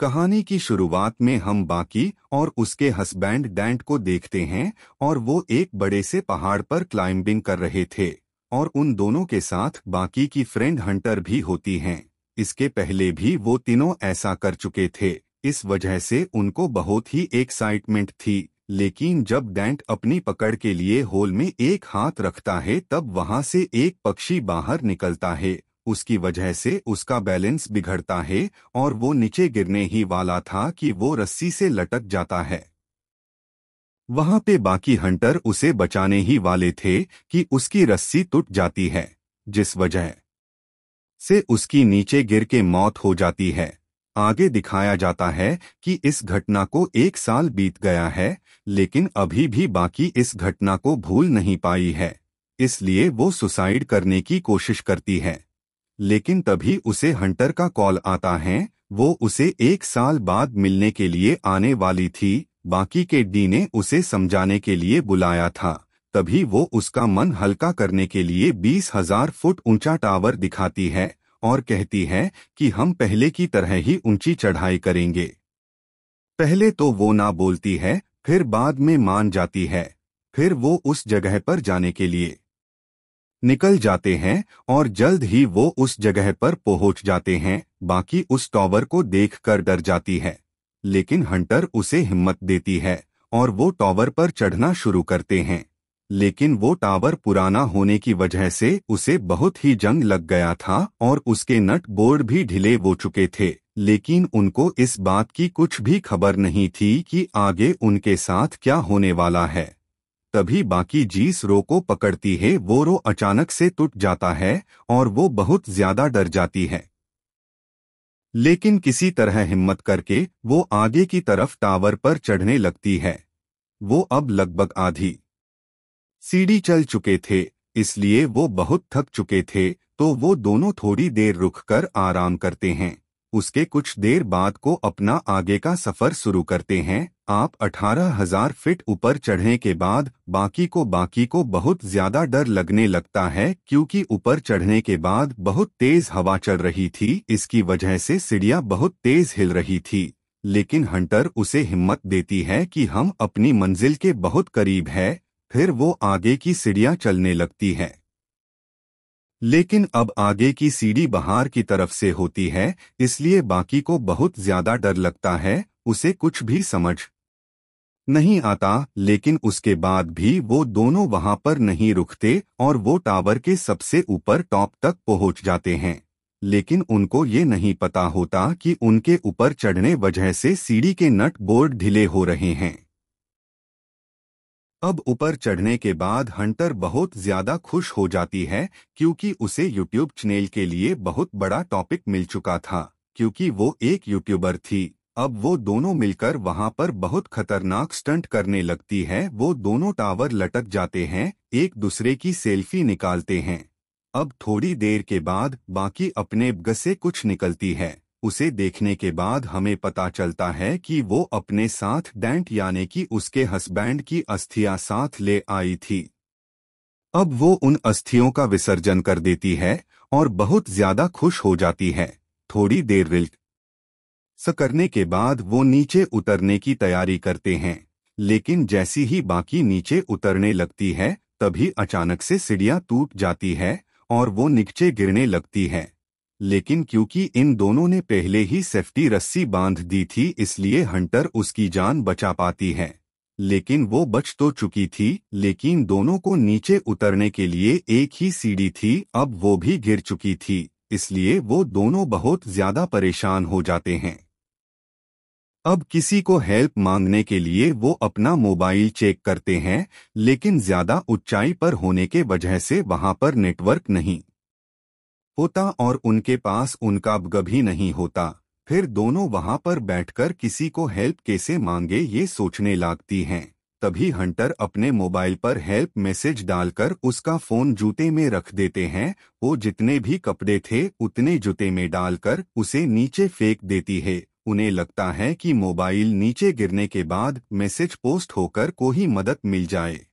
कहानी की शुरुआत में हम बाकी और उसके हस्बैंड डैंट को देखते हैं और वो एक बड़े से पहाड़ पर क्लाइंबिंग कर रहे थे और उन दोनों के साथ बाकी की फ्रेंड हंटर भी होती हैं। इसके पहले भी वो तीनों ऐसा कर चुके थे, इस वजह से उनको बहुत ही एक्साइटमेंट थी। लेकिन जब डैंट अपनी पकड़ के लिए होल में एक हाथ रखता है तब वहां से एक पक्षी बाहर निकलता है। उसकी वजह से उसका बैलेंस बिगड़ता है और वो नीचे गिरने ही वाला था कि वो रस्सी से लटक जाता है। वहां पे बाकी हंटर उसे बचाने ही वाले थे कि उसकी रस्सी टूट जाती है, जिस वजह से उसकी नीचे गिर के मौत हो जाती है। आगे दिखाया जाता है कि इस घटना को 1 साल बीत गया है, लेकिन अभी भी बाकी इस घटना को भूल नहीं पाई है। इसलिए वो सुसाइड करने की कोशिश करती है। लेकिन तभी उसे हंटर का कॉल आता है। वो उसे 1 साल बाद मिलने के लिए आने वाली थी। बाकी के डी ने उसे समझाने के लिए बुलाया था। तभी वो उसका मन हल्का करने के लिए 20,000 फुट ऊंचा टावर दिखाती है और कहती है कि हम पहले की तरह ही ऊंची चढ़ाई करेंगे। पहले तो वो ना बोलती है, फिर बाद में मान जाती है। फिर वो उस जगह पर जाने के लिए निकल जाते हैं और जल्द ही वो उस जगह पर पहुंच जाते हैं। बाकी उस टावर को देखकर डर जाती है, लेकिन हंटर उसे हिम्मत देती है और वो टावर पर चढ़ना शुरू करते हैं। लेकिन वो टावर पुराना होने की वजह से उसे बहुत ही जंग लग गया था और उसके नट बोल्ट भी ढीले हो चुके थे। लेकिन उनको इस बात की कुछ भी खबर नहीं थी कि आगे उनके साथ क्या होने वाला है। तभी बाकी जिस रो को पकड़ती है वो रो अचानक से टूट जाता है और वो बहुत ज्यादा डर जाती है। लेकिन किसी तरह हिम्मत करके वो आगे की तरफ टावर पर चढ़ने लगती है। वो अब लगभग आधी सीढ़ी चल चुके थे, इसलिए वो बहुत थक चुके थे, तो वो दोनों थोड़ी देर रुककर आराम करते हैं। उसके कुछ देर बाद को अपना आगे का सफर शुरू करते हैं। आप 18,000 फीट ऊपर चढ़ने के बाद बाकी को बहुत ज्यादा डर लगने लगता है, क्योंकि ऊपर चढ़ने के बाद बहुत तेज हवा चल रही थी। इसकी वजह से सीढ़ियां बहुत तेज हिल रही थी। लेकिन हंटर उसे हिम्मत देती है कि हम अपनी मंजिल के बहुत करीब है। फिर वो आगे की सीढ़ियां चलने लगती है। लेकिन अब आगे की सीढ़ी बाहर की तरफ से होती है, इसलिए बाकी को बहुत ज्यादा डर लगता है। उसे कुछ भी समझ नहीं आता, लेकिन उसके बाद भी वो दोनों वहां पर नहीं रुकते और वो टावर के सबसे ऊपर टॉप तक पहुंच जाते हैं। लेकिन उनको ये नहीं पता होता कि उनके ऊपर चढ़ने वजह से सीढ़ी के नट बोल्ट ढीले हो रहे हैं। अब ऊपर चढ़ने के बाद हंटर बहुत ज्यादा खुश हो जाती है, क्योंकि उसे यूट्यूब चैनल के लिए बहुत बड़ा टॉपिक मिल चुका था, क्योंकि वो एक यूट्यूबर थी। अब वो दोनों मिलकर वहां पर बहुत खतरनाक स्टंट करने लगती है। वो दोनों टावर लटक जाते हैं, एक दूसरे की सेल्फी निकालते हैं। अब थोड़ी देर के बाद बाकी अपने बग से कुछ निकलती है। उसे देखने के बाद हमें पता चलता है कि वो अपने साथ डैंट यानी कि उसके हस्बैंड की अस्थियां साथ ले आई थी। अब वो उन अस्थियों का विसर्जन कर देती है और बहुत ज्यादा खुश हो जाती है। थोड़ी देर रिलैक्स करने के बाद वो नीचे उतरने की तैयारी करते हैं। लेकिन जैसी ही बाकी नीचे उतरने लगती है, तभी अचानक से सीढ़ियां टूट जाती है और वो नीचे गिरने लगती है। लेकिन क्योंकि इन दोनों ने पहले ही सेफ्टी रस्सी बांध दी थी, इसलिए हंटर उसकी जान बचा पाती है। लेकिन वो बच तो चुकी थी, लेकिन दोनों को नीचे उतरने के लिए एक ही सीढ़ी थी, अब वो भी गिर चुकी थी। इसलिए वो दोनों बहुत ज्यादा परेशान हो जाते हैं। अब किसी को हेल्प मांगने के लिए वो अपना मोबाइल चेक करते हैं, लेकिन ज्यादा ऊंचाई पर होने के वजह से वहां पर नेटवर्क नहीं होता और उनके पास उनका बग भी नहीं होता। फिर दोनों वहां पर बैठकर किसी को हेल्प कैसे मांगे ये सोचने लगती हैं। तभी हंटर अपने मोबाइल पर हेल्प मैसेज डालकर उसका फोन जूते में रख देते हैं। वो जितने भी कपड़े थे उतने जूते में डालकर उसे नीचे फेंक देती है। उन्हें लगता है कि मोबाइल नीचे गिरने के बाद मैसेज पोस्ट होकर कोई मदद मिल जाए।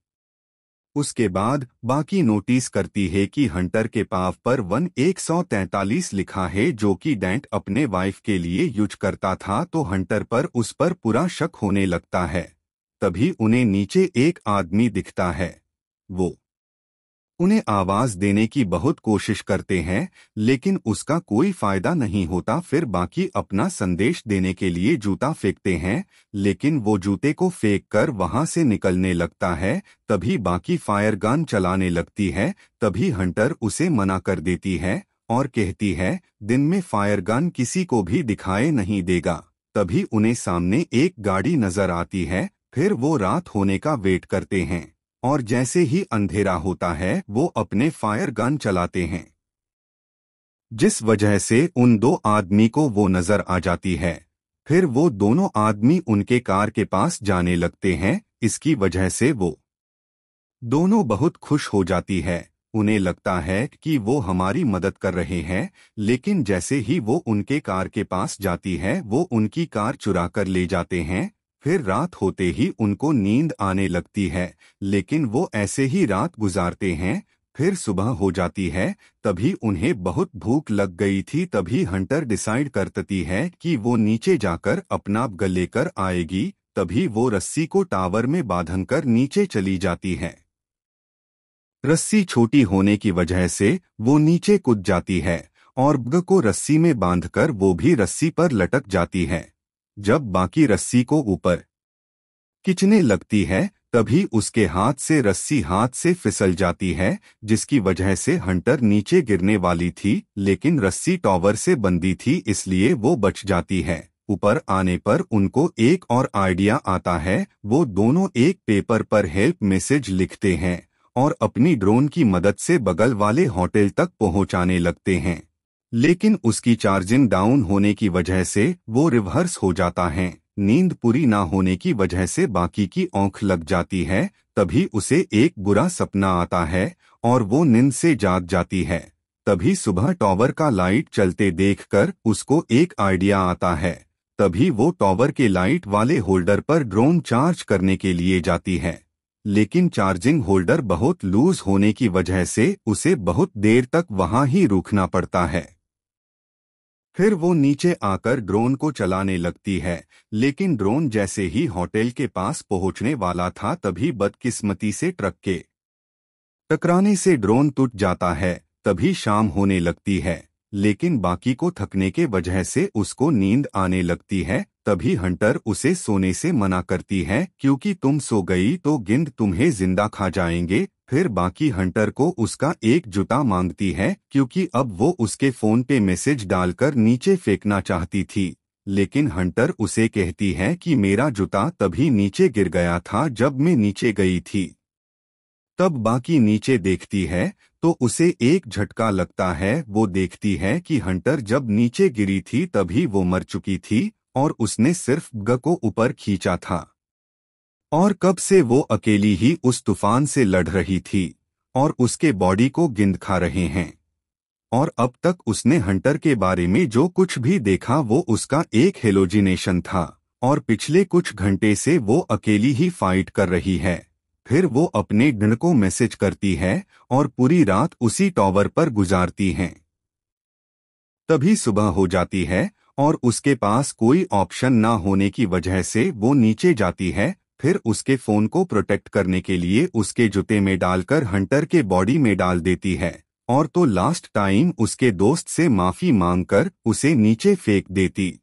उसके बाद बाकी नोटिस करती है कि हंटर के पाव पर 143 लिखा है, जो कि डेंट अपने वाइफ के लिए यूज करता था। तो हंटर पर उस पर पूरा शक होने लगता है। तभी उन्हें नीचे एक आदमी दिखता है। वो उन्हें आवाज देने की बहुत कोशिश करते हैं, लेकिन उसका कोई फायदा नहीं होता। फिर बाकी अपना संदेश देने के लिए जूता फेंकते हैं, लेकिन वो जूते को फेंक कर वहां से निकलने लगता है। तभी बाकी फायर गन चलाने लगती है। तभी हंटर उसे मना कर देती है और कहती है, दिन में फायर गन किसी को भी दिखाए नहीं देगा। तभी उन्हें सामने एक गाड़ी नजर आती है। फिर वो रात होने का वेट करते हैं और जैसे ही अंधेरा होता है वो अपने फायर गन चलाते हैं, जिस वजह से उन दो आदमी को वो नजर आ जाती है। फिर वो दोनों आदमी उनके कार के पास जाने लगते हैं। इसकी वजह से वो दोनों बहुत खुश हो जाती है। उन्हें लगता है कि वो हमारी मदद कर रहे हैं, लेकिन जैसे ही वो उनके कार के पास जाती है वो उनकी कार चुरा कर ले जाते हैं। फिर रात होते ही उनको नींद आने लगती है, लेकिन वो ऐसे ही रात गुजारते हैं। फिर सुबह हो जाती है। तभी उन्हें बहुत भूख लग गई थी। तभी हंटर डिसाइड करती है कि वो नीचे जाकर अपना बग लेकर आएगी। तभी वो रस्सी को टावर में बांधकर कर नीचे चली जाती है। रस्सी छोटी होने की वजह से वो नीचे कूद जाती है और बग को रस्सी में बांधकर वो भी रस्सी पर लटक जाती है। जब बाकी रस्सी को ऊपर खींचने लगती है, तभी उसके हाथ से रस्सी हाथ से फिसल जाती है, जिसकी वजह से हंटर नीचे गिरने वाली थी, लेकिन रस्सी टावर से बंधी थी, इसलिए वो बच जाती है। ऊपर आने पर उनको एक और आइडिया आता है। वो दोनों एक पेपर पर हेल्प मैसेज लिखते हैं और अपनी ड्रोन की मदद से बगल वाले होटल तक पहुंचाने लगते हैं, लेकिन उसकी चार्जिंग डाउन होने की वजह से वो रिवर्स हो जाता है। नींद पूरी ना होने की वजह से बाकी की आंख लग जाती है। तभी उसे एक बुरा सपना आता है और वो नींद से जाग जाती है। तभी सुबह टावर का लाइट चलते देखकर उसको एक आइडिया आता है। तभी वो टावर के लाइट वाले होल्डर पर ड्रोन चार्ज करने के लिए जाती है, लेकिन चार्जिंग होल्डर बहुत लूज होने की वजह से उसे बहुत देर तक वहां ही रुकना पड़ता है। फिर वो नीचे आकर ड्रोन को चलाने लगती है, लेकिन ड्रोन जैसे ही होटल के पास पहुंचने वाला था तभी बदकिस्मती से ट्रक के टकराने से ड्रोन टूट जाता है। तभी शाम होने लगती है, लेकिन बाकी को थकने के वजह से उसको नींद आने लगती है। तभी हंटर उसे सोने से मना करती है, क्योंकि तुम सो गई तो गिद्ध तुम्हें जिंदा खा जाएंगे। फिर बाकी हंटर को उसका एक जूता मांगती है, क्योंकि अब वो उसके फोन पे मैसेज डालकर नीचे फेंकना चाहती थी, लेकिन हंटर उसे कहती है कि मेरा जूता तभी नीचे गिर गया था जब मैं नीचे गई थी। तब बाकी नीचे देखती है तो उसे एक झटका लगता है। वो देखती है कि हंटर जब नीचे गिरी थी तभी वो मर चुकी थी और उसने सिर्फ ग को ऊपर खींचा था, और कब से वो अकेली ही उस तूफान से लड़ रही थी और उसके बॉडी को गिद्ध खा रहे हैं। और अब तक उसने हंटर के बारे में जो कुछ भी देखा वो उसका एक हेलोजिनेशन था, और पिछले कुछ घंटे से वो अकेली ही फाइट कर रही है। फिर वो अपने गिद्ध को मैसेज करती है और पूरी रात उसी टावर पर गुजारती हैं। तभी सुबह हो जाती है और उसके पास कोई ऑप्शन ना होने की वजह से वो नीचे जाती है। फिर उसके फोन को प्रोटेक्ट करने के लिए उसके जूते में डालकर हंटर के बॉडी में डाल देती है, और तो लास्ट टाइम उसके दोस्त से माफी मांगकर उसे नीचे फेंक देती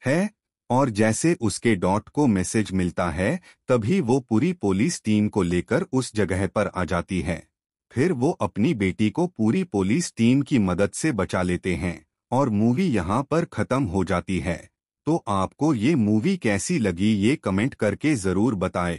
है। और जैसे उसके डॉट को मैसेज मिलता है तभी वो पूरी पुलिस टीम को लेकर उस जगह पर आ जाती है। फिर वो अपनी बेटी को पूरी पुलिस टीम की मदद से बचा लेते हैं और मूवी यहाँ पर खत्म हो जाती है। तो आपको ये मूवी कैसी लगी ये कमेंट करके जरूर बताएं।